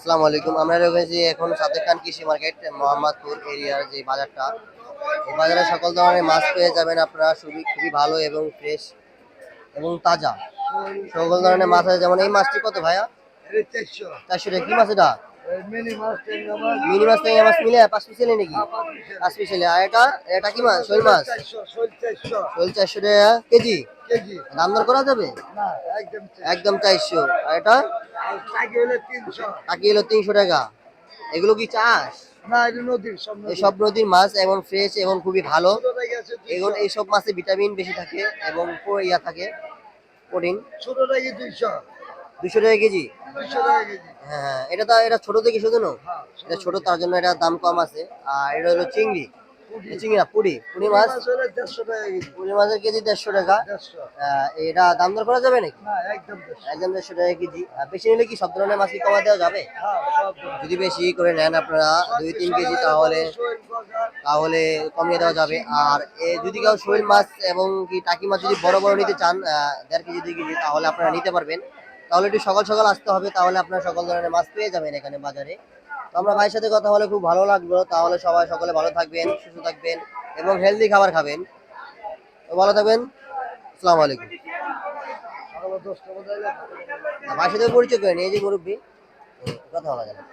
আসসালামু আলাইকুম। আমরা রয়েছি এখন সাদেক খান কৃষি মার্কেট মোহাম্মদপুর এরিয়ার যে বাজারটা, এই বাজারে সকল ধরনের মাছ পেয়ে যাবেন আপনারা, খুবই খুবই ভালো এবং ফ্রেশ এবং তাজা সকল ধরনের মাছ আছে। যেমন এই মাছটি কত ভাইয়া? 400 টাকা। কি মাছ এটা? মিনি মাছ, ট্যাংরা মাছ মিলে 5 পিস এলে নাকি? 5 পিস এলে। আর এটা এটা কি মাছ? শোল মাছ। শোল 400 টাকা কেজি। দাম দর করা যাবে? একদম 400। আর এটা টাকি হলো 300 টাকা। এগুলো কি চাষ? সব নদীর মাছ এবং ফ্রেশ এবং খুবই ভালো। এগুলো এইসব মাছে ভিটামিন বেশি থাকে এবং ইয়া থাকে, প্রোটিন। 200 টাকা কেজি। হ্যাঁ, এটা ছোট থেকে শুধু না, এটা ছোট, তার জন্য এটা দাম কম আছে। আর এটা হলো চিংড়ি, চিংড়ি না, পুঁটি মাছ। পুঁটি মাছের কেজি 150 টাকা। এটা দাম দর করা যাবে নাকি? একদম 150 টাকা কেজি। আর বেশি নিলে কি সব ধরনের মাছ কি কমা দেওয়া যাবে? যদি বেশি করে নেন আপনারা 2-3 কেজি, তাহলে তাহলে কমিয়ে দেওয়া যাবে। আর যদি কেউ শোল মাছ এবং কি টাকি মাছ যদি বড় বড় নিতে চান, 1.5 কেজি 2 কেজি, তাহলে আপনারা নিতে পারবেন। তাহলে একটু সকাল সকাল আসতে হবে, তাহলে আপনারা সকল ধরনের মাছ পেয়ে যাবেন এখানে বাজারে। তো আমরা ভাইয়ের সাথে কথা বলে খুব ভালো লাগলো। তাহলে সবাই সকলে ভালো থাকবেন, সুস্থ থাকবেন এবং হেলদি খাবার খাবেন। তো ভালো থাকবেন। আসসালামু আলাইকুম। ভাইয়ের সাথে পরিচয় করেন, এই যে মুরব্বী, কথা বলা যায় না।